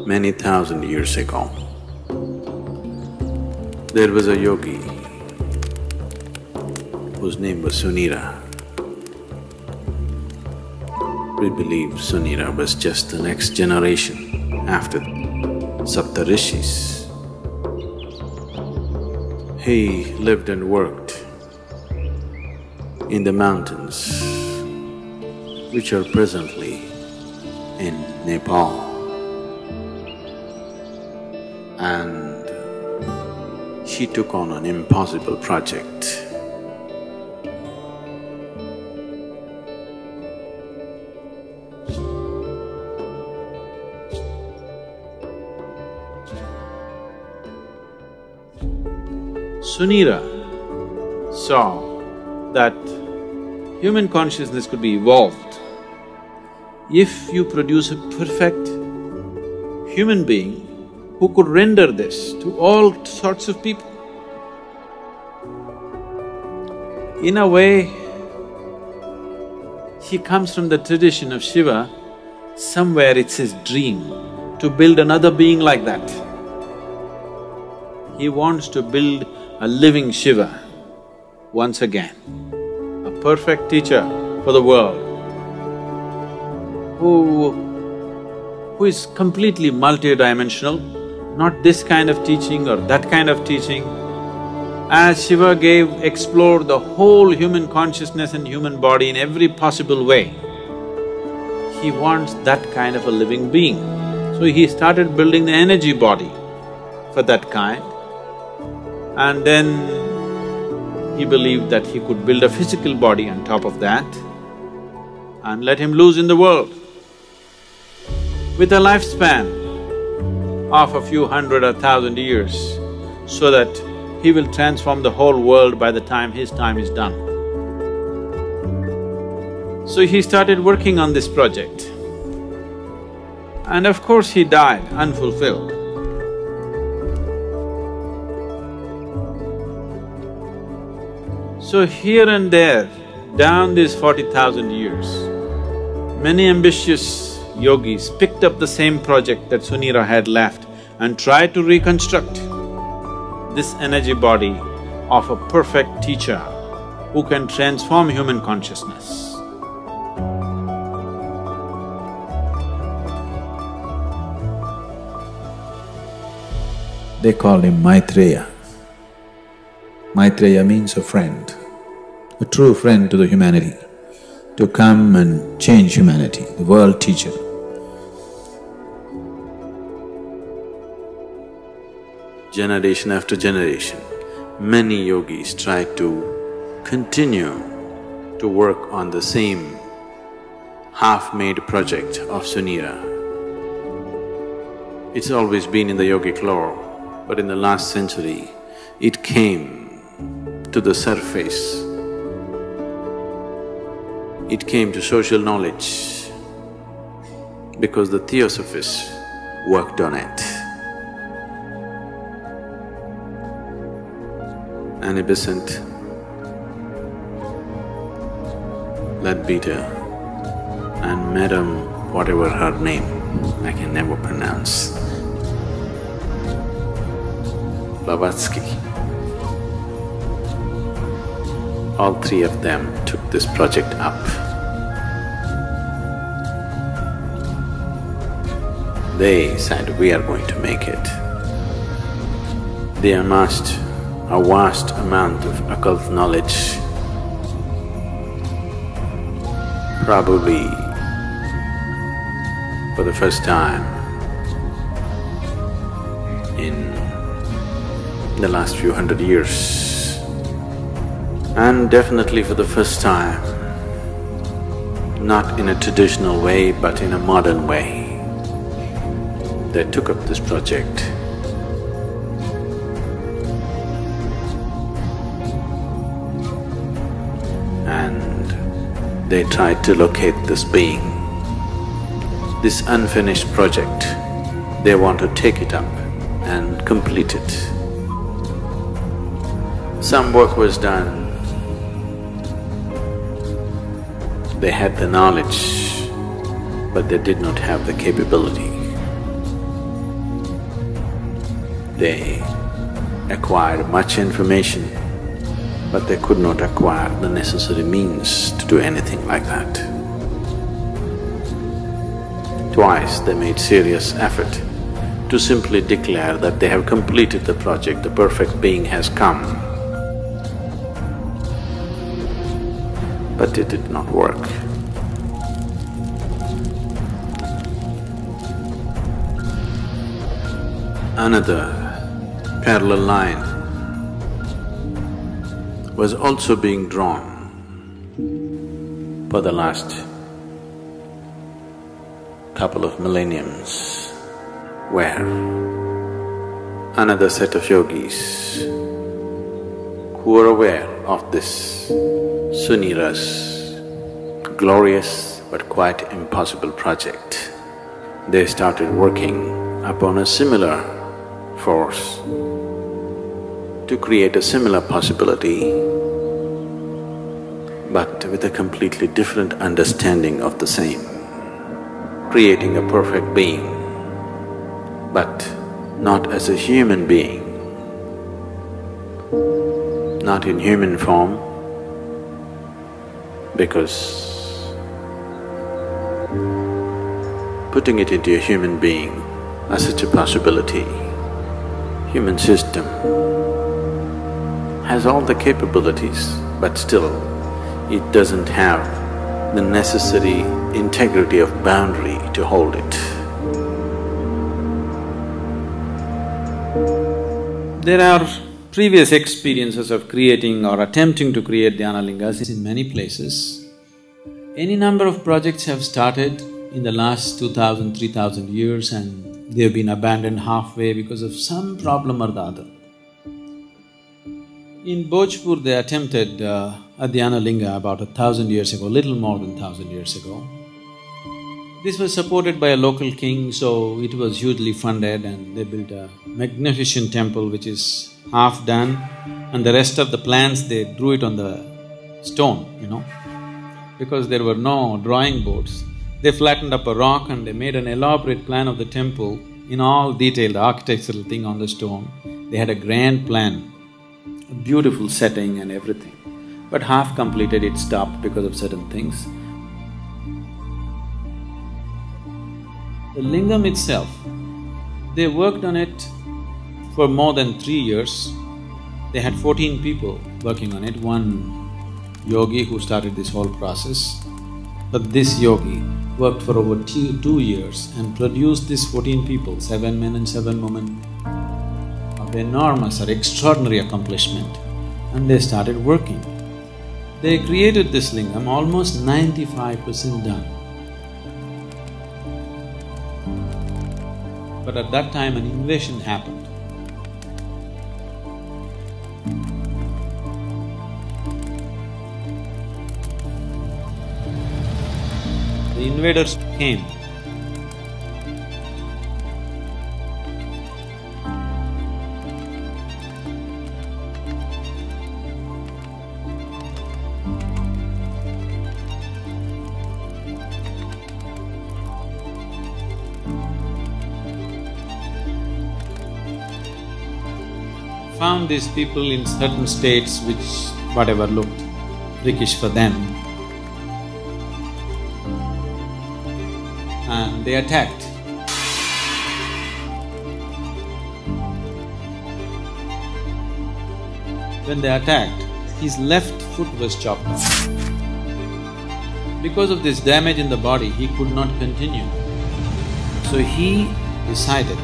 Many thousand years ago, there was a yogi whose name was Sunira. We believe Sunira was just the next generation after Saptarishis. He lived and worked in the mountains which are presently in Nepal. And she took on an impossible project. Sunira saw that human consciousness could be evolved if you produce a perfect human being who could render this to all sorts of people. In a way, he comes from the tradition of Shiva. Somewhere it's his dream to build another being like that. He wants to build a living Shiva once again, a perfect teacher for the world, who is completely multidimensional, not this kind of teaching or that kind of teaching. As Shiva explored the whole human consciousness and human body in every possible way, he wants that kind of a living being. So he started building the energy body for that kind, and then he believed that he could build a physical body on top of that and let him loose in the world. With a lifespan of a few hundred or thousand years, so that he will transform the whole world by the time his time is done. So he started working on this project. And of course he died unfulfilled. So here and there, down these 40,000 years, many ambitious yogis picked up the same project that Sunira had left and tried to reconstruct this energy body of a perfect teacher who can transform human consciousness. They call him Maitreya. Maitreya means a friend, a true friend to the humanity, to come and change humanity, the world teacher. Generation after generation, many yogis tried to continue to work on the same half-made project of Sunira. It's always been in the yogic lore, but in the last century, it came to the surface. It came to social knowledge because the theosophists worked on it. An innocent leadbeater and Madam whatever her name, I can never pronounce, Blavatsky. All three of them took this project up. They said, we are going to make it. They amassed a vast amount of occult knowledge, probably for the first time in the last few hundred years, and definitely for the first time, not in a traditional way but in a modern way. They took up this project. And they tried to locate this being, this unfinished project. They want to take it up and complete it. Some work was done. They had the knowledge, but they did not have the capability. They acquired much information, but they could not acquire the necessary means to do anything like that. Twice they made serious effort to simply declare that they have completed the project, the perfect being has come. But it did not work. Another parallel line was also being drawn for the last couple of millenniums, where another set of yogis who were aware of this Sunira's glorious but quite impossible project, they started working upon a similar force to create a similar possibility, but with a completely different understanding of the same, creating a perfect being, but not as a human being, not in human form, because putting it into a human being as such a possibility, human system has all the capabilities, but still it doesn't have the necessary integrity of boundary to hold it. There are previous experiences of creating or attempting to create Dyanalingas in many places. Any number of projects have started in the last 2000, 3000 years and they've been abandoned halfway because of some problem or the other. In Bhojpur, they attempted a Dyanalinga about 1,000 years ago, little more than 1,000 years ago. This was supported by a local king, so it was hugely funded and they built a magnificent temple which is half done, and the rest of the plans they drew it on the stone, because there were no drawing boards. They flattened up a rock and they made an elaborate plan of the temple in all detail, the architectural thing on the stone. They had a grand plan, a beautiful setting and everything. But half completed, it stopped because of certain things. The lingam itself, they worked on it for more than 3 years. They had 14 people working on it, one yogi who started this whole process. But this yogi worked for over 2 years and produced these 14 people, 7 men and 7 women, of enormous or extraordinary accomplishment, and they started working. They created this lingam almost 95% done. But at that time an invasion happened. The invaders came. Found these people in certain states which whatever looked prickish for them, and they attacked. When they attacked, his left foot was chopped off. Because of this damage in the body, he could not continue. So he decided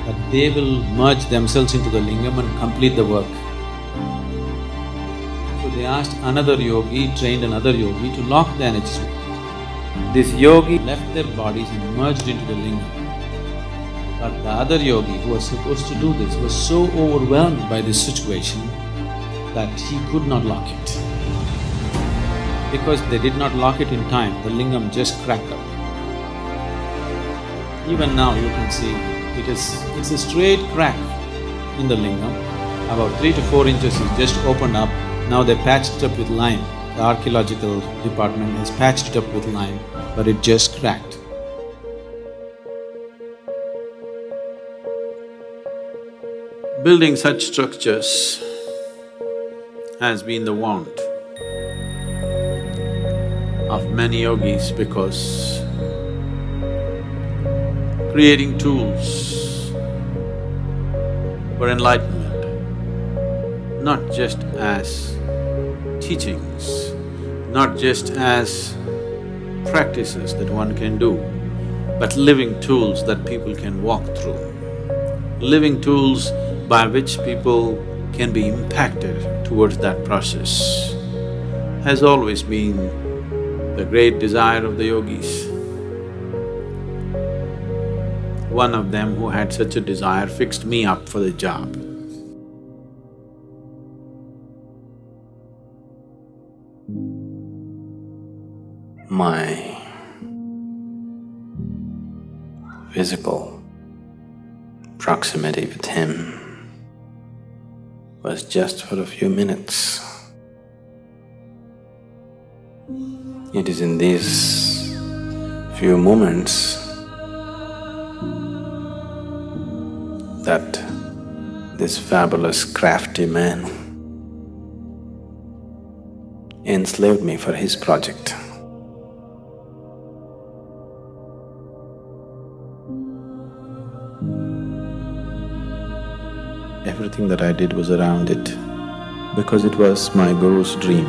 that they will merge themselves into the lingam and complete the work. So they asked another yogi, trained another yogi to lock the energies. This yogi left their bodies and merged into the lingam. But the other yogi who was supposed to do this was so overwhelmed by this situation that he could not lock it. Because they did not lock it in time, the lingam just cracked up. Even now you can see it's a straight crack in the lingam, about 3 to 4 inches is just opened up. Now they patched it up with lime. The archaeological department has patched it up with lime, but it just cracked. Building such structures has been the want of many yogis because creating tools for enlightenment, not just as teachings, not just as practices that one can do, but living tools that people can walk through, living tools by which people can be impacted towards that process, has always been the great desire of the yogis. One of them who had such a desire fixed me up for the job. My physical proximity with him was just for a few minutes. It is in these few moments that this fabulous crafty man enslaved me for his project. Everything that I did was around it because it was my Guru's dream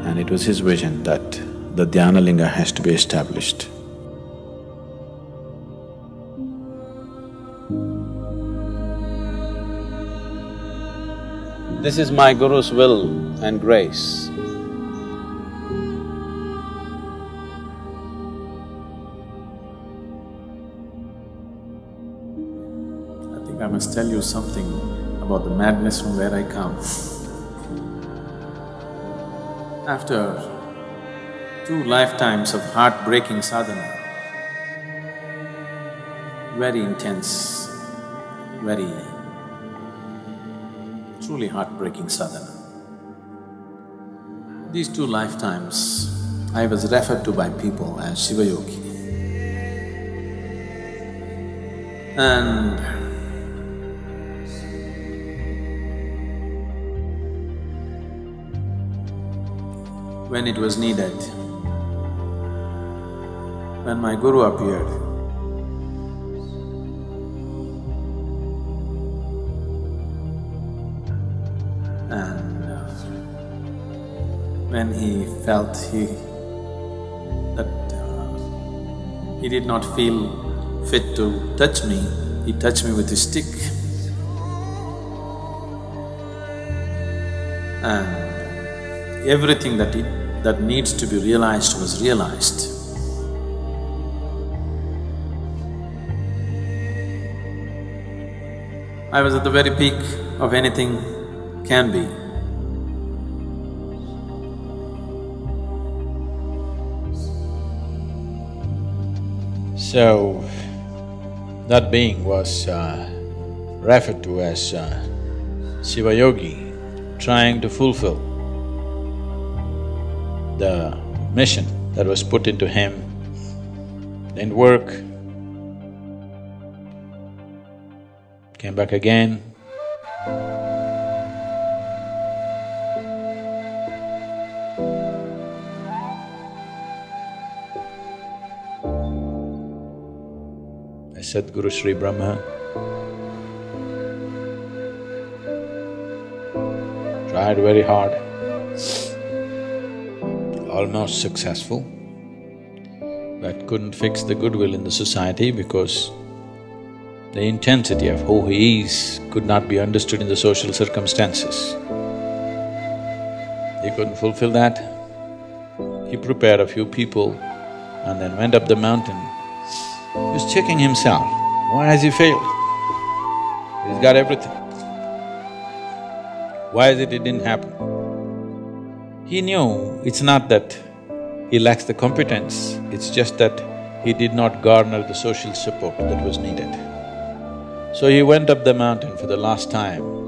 and it was his vision that the Dyanalinga has to be established. This is my Guru's will and grace. I must tell you something about the madness from where I come. After 2 lifetimes of heartbreaking sadhana, very intense, very truly heartbreaking sadhana. These 2 lifetimes, I was referred to by people as Shiva Yogi. And when it was needed, when my Guru appeared, and when he felt he did not feel fit to touch me, he touched me with his stick. And everything that needs to be realized was realized. I was at the very peak of anything can be. So, that being was referred to as Shiva Yogi, trying to fulfill the mission that was put into him. Didn't work, came back again. Sadguru Sri Brahma tried very hard, almost successful, but couldn't fix the goodwill in the society because the intensity of who he is could not be understood in the social circumstances. He couldn't fulfill that. He prepared a few people and then went up the mountain. He was checking himself, why has he failed? He's got everything. Why is it didn't happen? He knew it's not that he lacks the competence, it's just that he did not garner the social support that was needed. So he went up the mountain for the last time.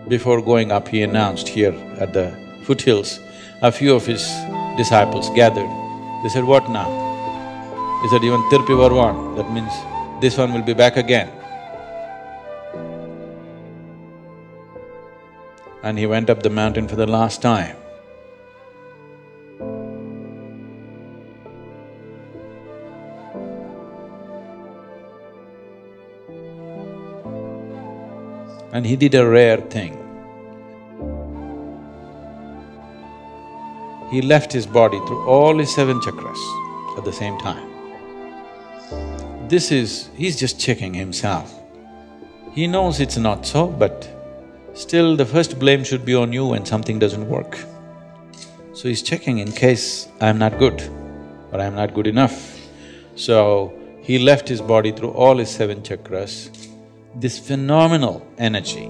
Before going up, he announced here at the foothills, a few of his disciples gathered. They said, "What now?" He said, "Even Tirpi Varwan, that means this one will be back again." And he went up the mountain for the last time. And he did a rare thing. He left his body through all his 7 chakras at the same time. He's just checking himself. He knows it's not so, but still the first blame should be on you when something doesn't work. So he's checking in case I'm not good or I'm not good enough. So he left his body through all his 7 chakras. This phenomenal energy,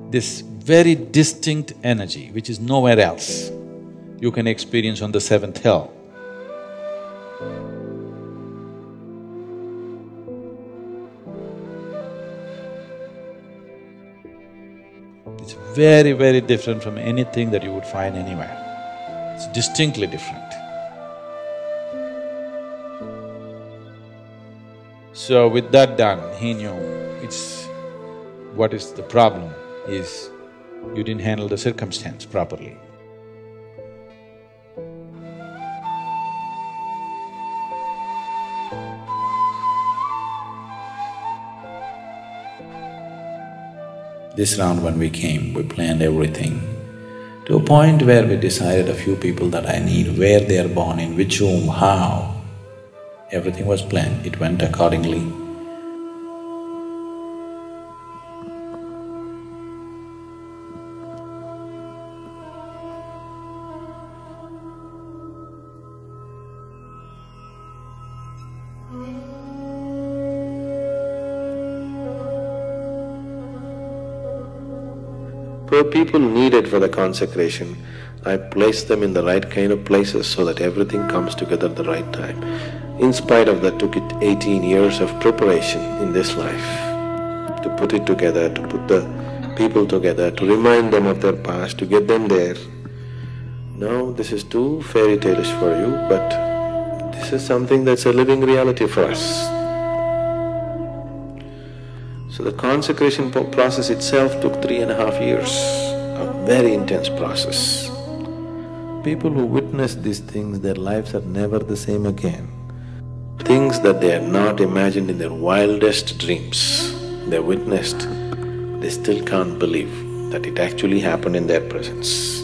this very distinct energy which is nowhere else, you can experience on the 7th hill. It's very, very different from anything that you would find anywhere. It's distinctly different. So with that done, he knew what is the problem is you didn't handle the circumstance properly. This round when we came, we planned everything to a point where we decided a few people that I need, where they are born, in which room, how. Everything was planned, it went accordingly. For people needed for the consecration, I placed them in the right kind of places so that everything comes together at the right time. In spite of that, took it 18 years of preparation in this life to put it together, to put the people together, to remind them of their past, to get them there. No, this is too fairy tale-ish for you, but this is something that's a living reality for us. So the consecration process itself took 3.5 years, a very intense process. People who witness these things, their lives are never the same again. Things that they had not imagined in their wildest dreams, they witnessed, they still can't believe that it actually happened in their presence.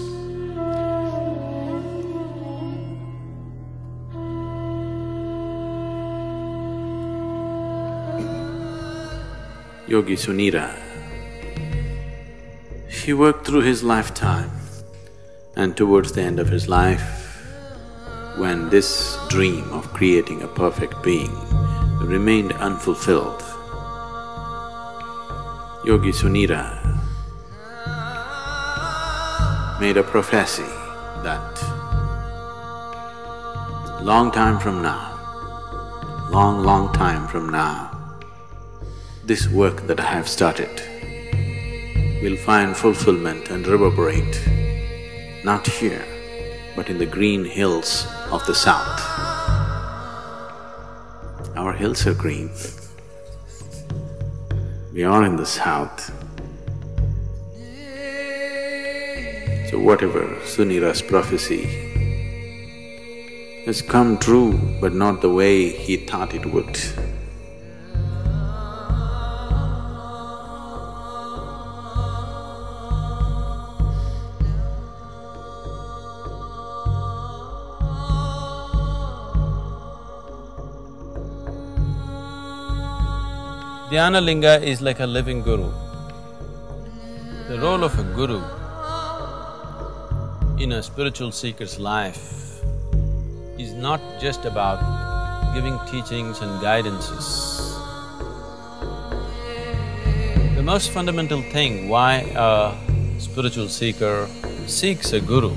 Yogi Sunira, he worked through his lifetime, and towards the end of his life, when this dream of creating a perfect being remained unfulfilled, Yogi Sunira made a prophecy that long time from now, long time from now, this work that I have started will find fulfillment and reverberate, not here, but in the green hills of the south. Our hills are green. We are in the south. So whatever Sunira's prophecy has come true, but not the way he thought it would. Dyanalinga is like a living guru. The role of a guru in a spiritual seeker's life is not just about giving teachings and guidances. The most fundamental thing why a spiritual seeker seeks a guru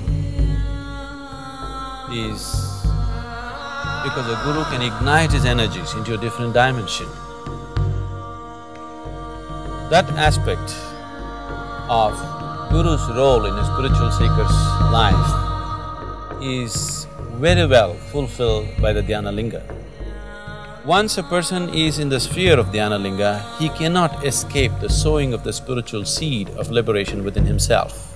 is because a guru can ignite his energies into a different dimension. That aspect of Guru's role in a spiritual seeker's life is very well fulfilled by the Dyanalinga. Once a person is in the sphere of Dyanalinga, he cannot escape the sowing of the spiritual seed of liberation within himself.